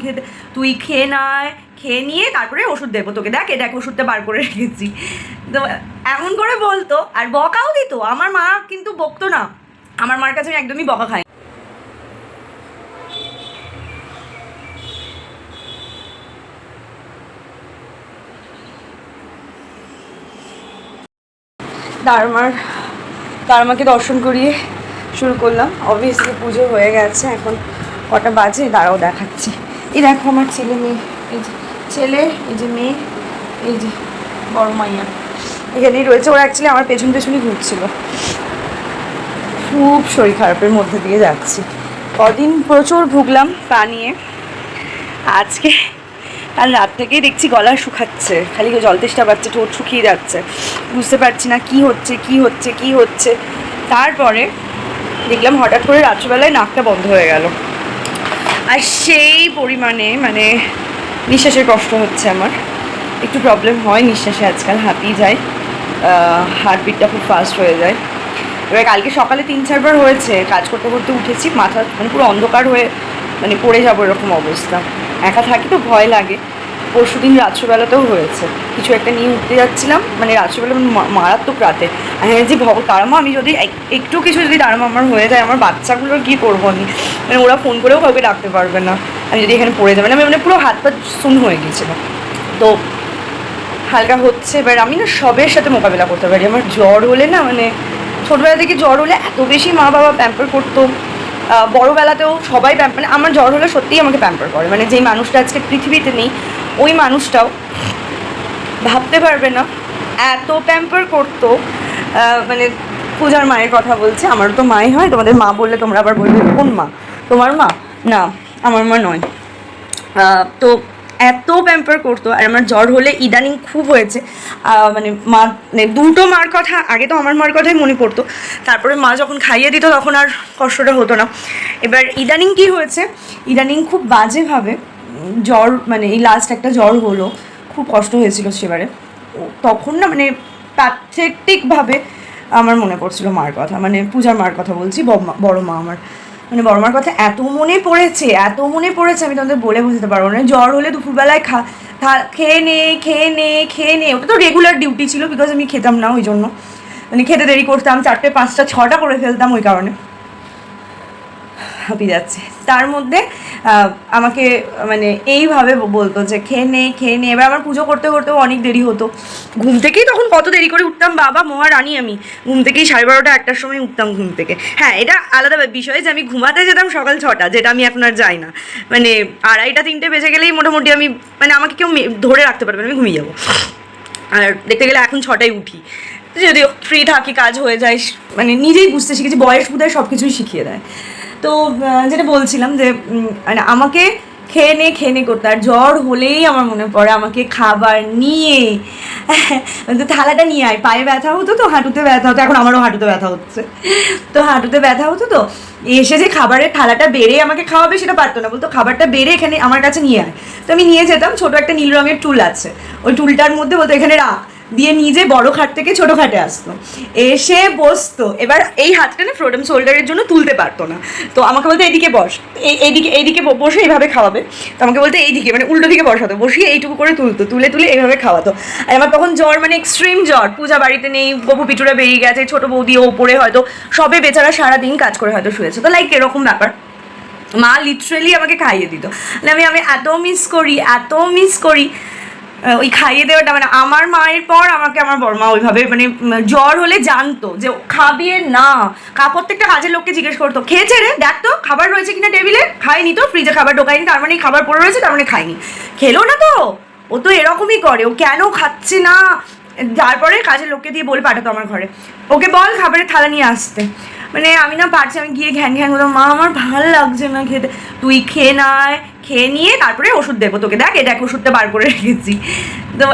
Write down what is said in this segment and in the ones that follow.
খেতে, তুই খেয়ে নয়, খেয়ে নিয়ে তারপরে ওষুধ দেবো তোকে, দেখ দেখ ওষুধটা বার করে রেখেছি। তো এমন করে বলতো, আর বকাও দিত। আমার মা কিন্তু বকতো না, আমার মার কাছে আমি একদমই বকা খাই। দাঁড়মাকে দর্শন করিয়ে শুরু করলাম। অবভিয়াসলি পুজো হয়ে গেছে, এখন কটা বাজে দাঁড়াও দেখাচ্ছি। এই দেখো আমার ছেলে মেয়ে, এই যে ছেলে, এই যে মেয়ে, এই যে বড় মাইয়া এখানেই রয়েছে। ওরা অ্যাকচুয়ালি আমার পেছনই ঘুরছিল। খুব শরীর খারাপের মধ্যে দিয়ে যাচ্ছি। কদিন প্রচুর ভুগলাম পা নিয়ে। আজকে কাল রাত থেকেই দেখছি গলা শুকাচ্ছে, খালি জল তেষ্টা পাচ্ছে, ঠোঁট শুকিয়ে যাচ্ছে, বুঝতে পারছি না কি হচ্ছে। তারপরে দেখলাম হঠাৎ করে রাত্রিবেলায় নাকটা বন্ধ হয়ে গেল, আর সেই পরিমাণে মানে নিঃশ্বাসের কষ্ট হচ্ছে। আমার একটু প্রবলেম হয় নিঃশ্বাসে আজকাল, হাঁপিয়ে যায়, হার্টবিটটা খুব ফাস্ট হয়ে যায়। এবার কালকে সকালে 3-4 বার হয়েছে, কাজ করতে করতে উঠেছি, মাথা মানে পুরো অন্ধকার হয়ে মানে পড়ে যাবো এরকম অবস্থা। একা থাকি তো ভয় লাগে। পরশু দিন রাত্রিবেলাতেও হয়েছে, কিছু একটা নিয়ে উঠতে যাচ্ছিলাম, মানে রাত্রিবেলা মারাত্মক রাতে। হ্যাঁ যে তারামা আমি যদি একটু কিছু যদি তারামা আমার হয়ে যায়, আমার বাচ্চাগুলোর কী করবো আমি, মানে ওরা ফোন করেও কাউকে ডাকতে পারবে না আমি যদি এখানে পড়ে যাবে না। আমি মানে পুরো হাত পা শূন হয়ে গিয়েছিলো। তো হালকা হচ্ছে, এবার আমি না সবের সাথে মোকাবিলা করতে পারি। আমার জ্বর হলে না, মানে ছোটোবেলা থেকে জ্বর হলে এত বেশি মা বাবা প্যাম্পার করতো, বড়োবেলাতেও সবাই মানে আমার জ্বর হলে সত্যিই আমাকে প্যাম্পার করে। মানে যেই মানুষটা আজকে পৃথিবীতে নেই, ওই মানুষটাও ভাবতে পারবে না এত প্যাম্পার করতো। মানে পূজার মায়ের কথা বলছে, আমারও তো মাই হয়, তোমাদের মা বললে তোমরা আবার বলবে কোন মা, তোমার মা? না, আমার মা নয়। তো এত প্যাম্পার করতো। আর আমার জ্বর হলে ইদানিং খুব হয়েছে, মানে মা মানে দুটো মার কথা, আগে তো আমার মার কথাই মনে পড়তো, তারপরে মা যখন খাইয়ে দিত তখন আর কষ্টটা হতো না। এবার ইদানিং কি হয়েছে, ইদানিং খুব বাজেভাবে জ্বর, মানে এই লাস্ট একটা জ্বর হলো, খুব কষ্ট হয়েছিল সেবারে। তখন না মানে প্যাথেটিকভাবে আমার মনে পড়ছিল মার কথা, মানে পূজার মার কথা বলছি, বড় মা আমার, মানে বড় মার কথা এত মনে পড়েছে আমি তোমাদের বলে বুঝতে পারবো না। জ্বর হলে দুপুরবেলায় খেয়ে নে, ওটা তো রেগুলার ডিউটি ছিল, বিকজ আমি খেতাম না, ওই জন্য মানে খেতে দেরি করতাম, 4টে 5টা 6টা করে ফেলতাম, ওই কারণে হাঁপিয়ে যাচ্ছে। তার মধ্যে আমাকে মানে এইভাবে বলতো যে খেয়ে নে। এবার আমার পুজো করতে করতেও অনেক দেরি হতো, ঘুম থেকেই তখন কত দেরি করে উঠতাম, বাবা মহারানী আমি, ঘুম থেকেই 12:30 1টার সময় উঠতাম ঘুম থেকে। হ্যাঁ, এটা আলাদা বিষয় যে আমি ঘুমাতে যেতাম সকাল 6টা, যেটা আমি এখন আর যাই না। মানে 2:30 3টে বেজে গেলেই মোটামুটি আমি, মানে আমাকে কেউ ধরে রাখতে পারবে না, আমি ঘুমিয়ে যাবো। আর দেখতে গেলে এখন 6টায় উঠি, যদিও ফ্রি থাকি, কাজ হয়ে যায়, মানে নিজেই বুঝতে শিখেছি, বয়স বোধহয় সব কিছুই শিখিয়ে দেয়। তো যেটা বলছিলাম যে মানে আমাকে খেয়ে নে করতে, আর জ্বর হলেই আমার মনে পড়ে আমাকে খাবার নিয়ে তো থালাটা নিয়ে আয়। পায়ে ব্যথা হতো তো, হাঁটুতে ব্যথা হতো, এখন আমারও হাঁটুতে ব্যথা হচ্ছে, তো হাঁটুতে ব্যথা হতো, তো এসে যে খাবারের থালাটা বেড়ে আমাকে খাওয়াবে সেটা পারতো না, বলতো খাবারটা বেড়ে এখানে আমার কাছে নিয়ে আয়। তো আমি নিয়ে যেতাম, ছোটো একটা নীল রঙের টুল আছে, ওই টুলটার মধ্যে বলতো এখানে রাখ, দিয়ে নিজে বড় খাট থেকে ছোটো খাটে আসতো, এসে বসতো। এবার এই হাতটা না ফ্রোডেম শোল্ডারের জন্য তুলতে পারতো না, তো আমাকে বলতো এইদিকে বস, এইদিকে বসে এইভাবে খাওয়াবে। তো আমাকে বলতো এইদিকে, মানে উল্টো দিকে বসাতো, বসিয়ে এইটুকু করে তুলে এইভাবে খাওয়াতো। আর আমার তখন জ্বর, মানে এক্সট্রিম জ্বর, পূজা বাড়িতে নেই, বপু পিটুরা বেরিয়ে গেছে, ছোটো বৌদিও ওপরে হয়তো, সবে বেচারা সারাদিন কাজ করে হয়তো শুয়েছে, তো লাইক এরকম ব্যাপার। মা লিটারেলি আমাকে খাইয়ে দিত, আমি এত মিস করি ওই খাইয়ে দেওয়াটা। মানে আমার মায়ের পর আমাকে আমার বড়মা ওইভাবে, মানে জ্বর হলে জানতো যে খাবিয়ে না, প্রত্যেকটা কাজের লোককে জিজ্ঞেস করতো খেয়েছে রে, দেখ তো খাবার রয়েছে কিনা টেবিলে, খাইনি তো, ফ্রিজে খাবার ঢোকায়নি, তার মানে খাবার পড়ে রয়েছে, তার মানে খাইনি, খেলো না তো। ও তো এরকমই করে, ও কেন খাচ্ছে না, তারপরে কাজের লোককে দিয়ে বলে পাঠাতো আমার ঘরে, ওকে বল খাবারের থালা নিয়ে আসতে। মানে আমি না পারছি, আমি গিয়ে ঘ্যান করতাম, মা আমার ভালো লাগছে না খেতে, তুই খেয়ে নিয়ে তারপরে ওষুধ দেবো তোকে, দেখ ওষুধটা বার করে রেখেছি। তো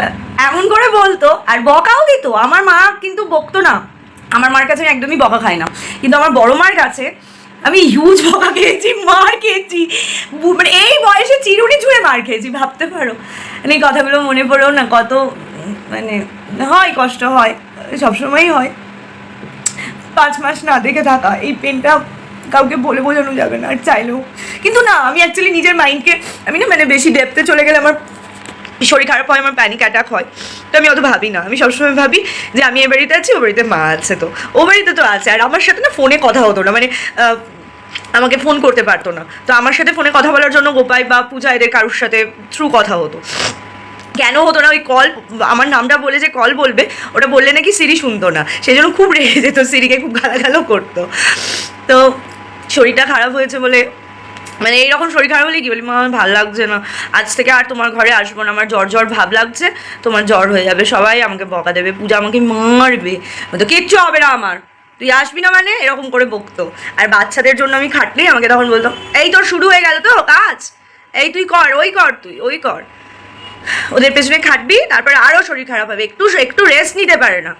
এমন করে বলতো, আর বকাও দিত। আমার মা কিন্তু বকতো না, আমার মার কাছে আমি একদমই বকা খাই না, কিন্তু আমার বড় মার কাছে আমি হিউজ বকা খেয়েছি, মার খেয়েছি, মানে এই বয়সে চিরুনি ছুঁয়ে মার খেয়েছি, ভাবতে পারো। মানে এই কথাগুলো মনে পড়েও না কত, মানে হয়, কষ্ট হয়, সবসময়ই হয়। 5 মাস না দেখে থাকা, এই পেনটা কাউকে বলে বোঝানো যাবে না আর চাইলেও। কিন্তু না, আমি অ্যাকচুয়ালি নিজের মাইন্ডকে আমি না মানে বেশি ডেপথে চলে গেলে আমার শরীর খারাপ হয়, আমার প্যানিক অ্যাটাক হয়। তো আমি অত ভাবি না, আমি সবসময় ভাবি যে আমি এ বাড়িতে আছি, ও বাড়িতে মা আছে, তো ও বাড়িতে তো আছে। আর আমার সাথে না ফোনে কথা হতো না, মানে আমাকে ফোন করতে পারতো না। তো আমার সাথে ফোনে কথা বলার জন্য গোপাই বা পূজা এদের কারোর সাথে থ্রু কথা হতো। কেন হতো না, ওই কল আমার নামটা বলে যে কল বলবে, ওটা বললে নাকি সিরি শুনতো না, সেই জন্য খুব রেগে যেত, সিরিকে খুব গালাগালও করতো। তো শরীরটা খারাপ হয়েছে বলে, মানে এইরকম শরীর খারাপ হলে কি বলি, মা আমার ভালো লাগছে না, আজ থেকে আর তোমার ঘরে আসবো না, আমার জ্বর জ্বর ভাব লাগছে, তোমার জ্বর হয়ে যাবে, সবাই আমাকে বকা দেবে, পূজা আমাকে মারবে, তো কিচ্ছু হবে না আমার, তুই আসবি না মানে, এরকম করে বকতো। আর বাচ্চাদের জন্য আমি খাটলেই আমাকে তখন বলতো, এই তোর শুরু হয়ে গেল তো কাজ, এই তুই কর, ওই কর, তুই ওই কর, ওদের পেছনে খাটবি, তারপরে আরও শরীর খারাপ হবে, একটু একটু রেস্ট নিতে পারে না,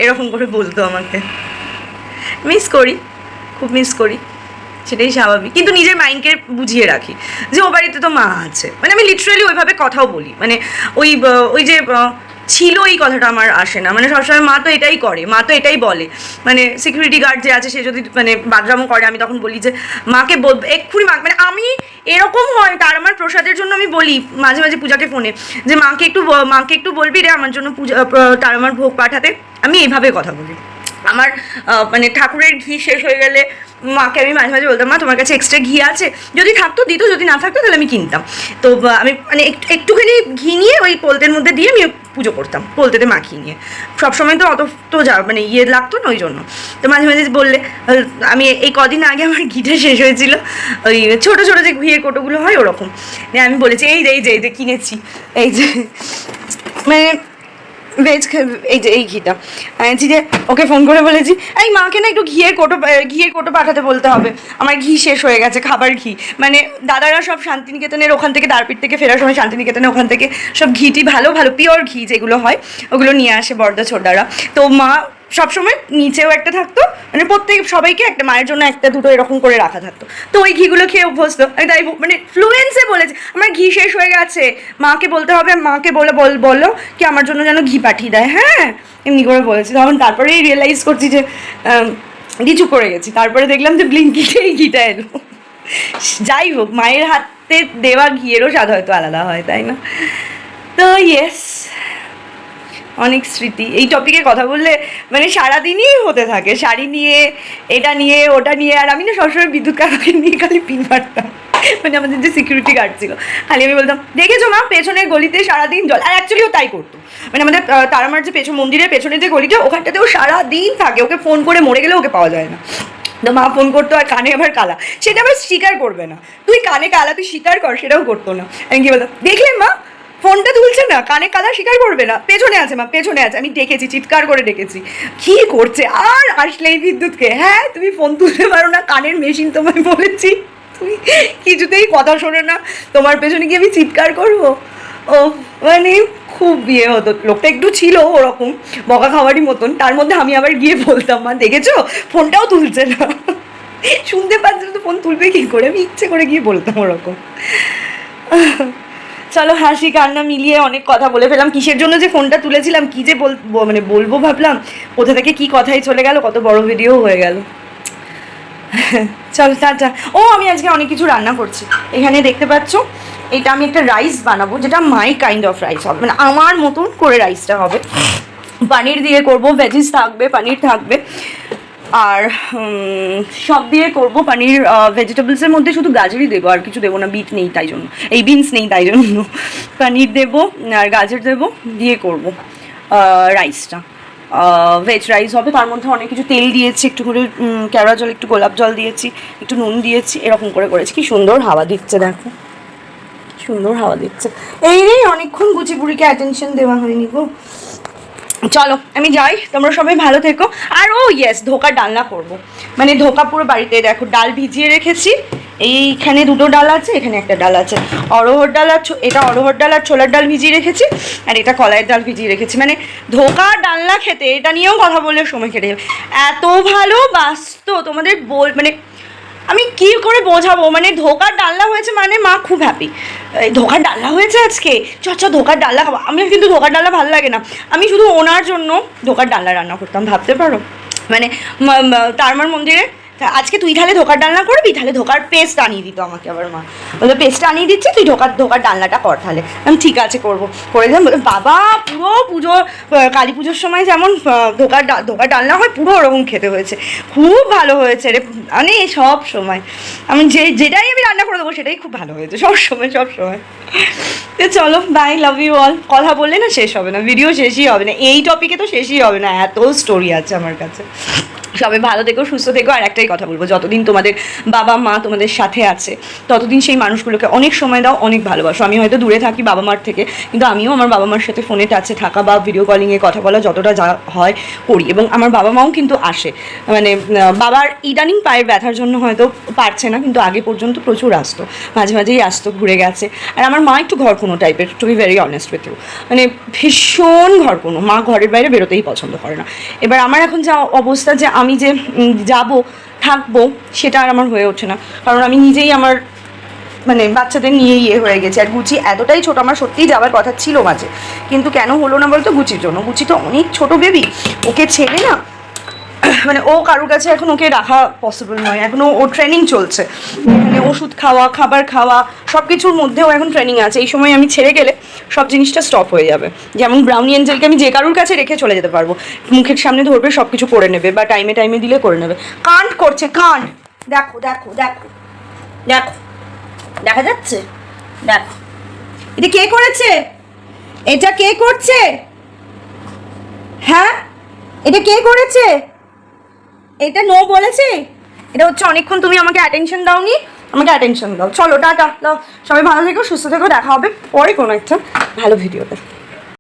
এরকম করে বলতো আমাকে। মিস করি, খুব মিস করি, সেটাই স্বাভাবিক। কিন্তু নিজের মাইন্ডকে বুঝিয়ে রাখি যে ও বাড়িতে তো মা আছে, মানে আমি লিটারালি ওইভাবে কথাও বলি, মানে ওই ওই যে ছিল এই কথাটা আমার আসে না, মানে সবসময় মা তো এটাই করে, মা তো এটাই বলে, মানে সিকিউরিটি গার্ড যে আছে সে যদি মানে বাদরামও করে, আমি তখন বলি যে মাকে বলবো এক্ষুনি, মা মানে আমি এরকম হয়, তার আমার প্রসাদের জন্য আমি বলি মাঝে মাঝে পূজাকে ফোনে যে মাকে একটু বলবি রে আমার জন্য পূজা তার আমার ভোগ পাঠাতে, আমি এইভাবে কথা বলি। আমার মানে ঠাকুরের ঘি শেষ হয়ে গেলে মাকে আমি মাঝে মাঝে বলতাম, মা তোমার কাছে এক্সট্রা ঘি আছে, যদি থাকতো দিত, যদি না থাকতো তাহলে আমি কিনতাম। তো আমি মানে একটুখানি ঘি নিয়ে ওই পোলতের মধ্যে দিয়ে আমি পুজো করতাম, পোলতেতে মাখিয়ে নিয়ে, সবসময় তো অত তো মানে লাগতো না, ওই জন্য। তো মাঝে মাঝে বললে, আমি এই কদিন আগে আমার ঘিটা শেষ হয়েছিল, ওই ছোটো ছোটো যে ঘিয়ের কোটোগুলো হয় ওরকম, আমি বলেছি এই যে কিনেছি, এই যে মানে ভেজ, এই যে এই ঘিটা আনছি, যে ওকে ফোন করে বলেছি এই মাকে না একটু ঘিয়ের কোটো পাঠাতে বলতে হবে, আমার ঘি শেষ হয়ে গেছে, খাবার ঘি, মানে দাদারা সব শান্তিনিকেতনের ওখান থেকে দ্বারপীঠ থেকে ফেরার সময় শান্তিনিকেতনের ওখান থেকে সব ঘিটি ভালো ভালো পিওর ঘি যেগুলো হয় ওগুলো নিয়ে আসে বড়দা ছোটদারা। তো মা সবসময় নিচেও একটা থাকতো, মানে সবাইকে একটা, মায়ের জন্য একটা দুটো এরকম করে রাখা থাকতো, তো ওই ঘিগুলো খেয়ে অভ্যস্ত। আমি তাই মানে ফ্লুয়েন্সে বলেছে আমার ঘি শেষ হয়ে গেছে, মাকে বলতে হবে, মাকে বলো কি আমার জন্য যেন ঘি পাঠিয়ে দেয়, হ্যাঁ এমনি করে বলেছি। তখন তারপরেই রিয়েলাইজ করছি যে কিছু করে গেছি, তারপরে দেখলাম যে ব্লিঙ্কিতে এই ঘিটা এলো। যাই হোক, মায়ের হাতে দেওয়া ঘিয়েরও স্বাদ হয়তো আলাদা হয়, তাই না? তো ইয়েস, অনেক স্মৃতি, এই টপিকে কথা বললে মানে সারাদিনই হতে থাকে, শাড়ি নিয়ে, এটা নিয়ে, ওটা নিয়ে। আর আমি না সবসময় বিদ্যুৎ কাকাকে নিয়ে খালি পিন মারতাম, মানে আমাদের যে সিকিউরিটি গার্ড ছিল, খালি আমি বলতাম দেখেছো মা পেছনের গলিতে সারাদিন জল, আর অ্যাকচুয়ালিও তাই করতো, মানে আমাদের তারামার যে মন্দিরের পেছনে যে গলিটা, ওখানটাতেও সারাদিন থাকে, ওকে ফোন করে মরে গেলে ওকে পাওয়া যায় না, তো মা ফোন করতো, আর কানে আবার কালা, সেটা আবার স্বীকার করবে না, তুই কানে কালা তুই স্বীকার কর, সেটাও করতো না। আমি কি বলতাম, দেখলে মা ফোনটা তুলছে না, কানে কালা স্বীকার করবে না, পেছনে আছে মা, পেছনে আছে, আমি ডেকেছি, চিৎকার করে ডেকেছি, কী করছে, আর আসলেই বিদ্যুৎকে, হ্যাঁ তুমি ফোন তুলতে পারো না, কানের মেশিন তোমায় বলেছি, তুমি কিছুতেই কথা শোনে না, তোমার পেছনে গিয়ে আমি চিৎকার করবো। ও মানে খুব বিয়ে হতো, লোকটা একটু ছিল ওরকম বকা খাওয়ারই মতন, তার মধ্যে আমি আবার গিয়ে বলতাম মা দেখেছো ফোনটাও তুলছে না, শুনতে পাচ্ছে না তো ফোন তুলবে কী করে, আমি ইচ্ছে করে গিয়ে বলতাম ওরকম। চলো হাসি কান্না মিলিয়ে অনেক কথা বলে ফেলাম, কিসের জন্য যে ফোনটা তুলেছিলাম, কী যে মানে বলবো ভাবলাম, কোথা থেকে কী কথাই চলে গেল, কত বড় ভিডিও হয়ে গেল। চল টাটা। ও আমি আজকে অনেক কিছু রান্না করছি, এখানে দেখতে পাচ্ছ এটা আমি একটা রাইস বানাবো, যেটা মাই কাইন্ড অফ রাইস হবে, মানে আমার মতন করে রাইসটা হবে, পনির দিয়ে করব, ভেজিস থাকবে, পনির থাকবে, আর সব দিয়ে করব পনির, ভেজিটেবলসের মধ্যে শুধু গাজরই দেবো, আর কিছু দেবো না, বিট নেই তাই জন্য, এই বিনস নেই তাই জন্য, পনির দেবো আর গাজর দেবো দিয়ে করব রাইসটা, ভেজ রাইস হবে, তার মধ্যে অনেক কিছু তেল দিয়েছি, একটু করে কেওড়া জল, একটু গোলাপ জল দিয়েছি, একটু নুন দিয়েছি, এরকম করে করেছি। কি সুন্দর হাওয়া দিচ্ছে দেখো, সুন্দর হাওয়া দিচ্ছে, এই রে অনেকক্ষণ গুচি বুড়িকে অ্যাটেনশন দেওয়া হয়নি গো। চলো আমি যাই, তোমরা সবাই ভালো থেকো। আর ও ইয়েস, ধোকা ডালনা করব, মানে ধোকা পুরো বাড়িতে, দেখো ডাল ভিজিয়ে রেখেছি, এইখানে দুটো ডাল আছে, এখানে একটা ডাল আছে, অড়হর ডাল আর এটা অড়হর ডাল আর ছোলার ডাল ভিজিয়ে রেখেছি, আর এটা কলাইয়ের ডাল ভিজিয়ে রেখেছি, মানে ধোকা ডালনা খেতে এটা নিয়েও কথা বললে সময় কেটে যাবে, এত ভালো বাসতো তোমাদের মানে আমি কী করে বোঝাবো, মানে ধোকার ডালনা হয়েছে মানে মা খুব হ্যাপি, ধোকার ডালনা হয়েছে আজকে, চ ধোকার ডালনা খাবো, আমি কিন্তু ধোকার ডালনা ভালো লাগে না, আমি শুধু ওনার জন্য ধোকার ডালনা রান্না করতাম, ভাবতে পারো, মানে তারমার মন্দিরে তা আজকে তুই তাহলে ধোকার ডালনা করবি, তাহলে ধোকার পেস্ট আনিয়ে দিত আমাকে আবার মা, বললো পেস্টটা আনিয়ে দিচ্ছে তুই ধোকার ডালনাটা কর তাহলে। আমি ঠিক আছে করবো, করে দিলাম। বাবা পুরো পুজো কালী পুজোর সময় যেমন ধোকার ডালনা হয় পুরো ওরকম খেতে হয়েছে, খুব ভালো হয়েছে রে, মানে সব সময় আমি যেটাই আমি রান্না করে দেবো সেটাই খুব ভালো হয়েছে সব সময়। তো চলো বাই, লাভ ইউ অল। কথা বললে না শেষ হবে না, ভিডিও শেষই হবে না, এই টপিকে তো শেষই হবে না, এত স্টোরি আছে আমার কাছে। সবাই ভালো থেকো, সুস্থ থেকো। আর একটাই কথা বলবো, যতদিন তোমাদের বাবা মা তোমাদের সাথে আছে ততদিন সেই মানুষগুলোকে অনেক সময় দাও, অনেক ভালোবাসো। আমি হয়তো দূরে থাকি বাবা মার থেকে, কিন্তু আমিও আমার বাবা মার সাথে ফোনে টাচে থাকা বা ভিডিও কলিংয়ে কথা বলা যতটা যা হয় করি, এবং আমার বাবা মাও কিন্তু আসে। মানে বাবার ইদানিং পায়ের ব্যথার জন্য হয়তো পারছে না, কিন্তু আগে পর্যন্ত প্রচুর আসতো, মাঝে মাঝেই আসতো, ঘুরে গেছে। আর আমার মা একটু ঘরকুনো টাইপের, to be very honest with you, মানে ভীষণ ঘরকুনো, মা ঘরের বাইরে বেরোতেই পছন্দ করে না। এবার আমার এখন যা অবস্থা যে আমি যে যাব থাকবো সেটা আর আমার হয়ে ওঠে না, কারণ আমি নিজেই আমার মানে বাচ্চাদের নিয়ে হয়ে গেছে। আর গুচি এতটাই ছোটো, আমার সত্যিই যাওয়ার কথা ছিল মাঝে, কিন্তু কেন হলো না বলতো, গুচির জন্য। গুচি তো অনেক ছোটো বেবি, ওকে ছেড়ে না মানে ও কারোর কাছে এখন ওকে রাখা পসিবল নয়, এখনও ও ট্রেনিং চলছে, মানে ওষুধ খাওয়া, খাবার খাওয়া, সব কিছুর মধ্যেও এখন ট্রেনিং আছে। এই সময় আমি ছেড়ে গেলে সব জিনিসটা স্টপ হয়ে যাবে। যেমন ব্রাউনি এঞ্জেলকে আমি যে কারোর কাছে রেখে চলে যেতে পারবো, মুখের সামনে ধরবে, সব কিছু করে নেবে, বা টাইমে দিলে করে নেবে। কান্ড করছে, কান্ড, দেখো দেখো দেখো দেখো, দেখা যাচ্ছে, দেখো এটা কে করেছে, এটা কে করছে, হ্যাঁ এটা কে করেছে, এটা নো বলেছে, এটা হচ্ছে অনেকক্ষণ তুমি আমাকে অ্যাটেনশন দাওনি, আমাকে অ্যাটেনশন দাও। চলো টাটা দাও, সবাই ভালো থেকো, সুস্থ থেকো, দেখা হবে পরে কোনো একটা ভালো ভিডিওতে।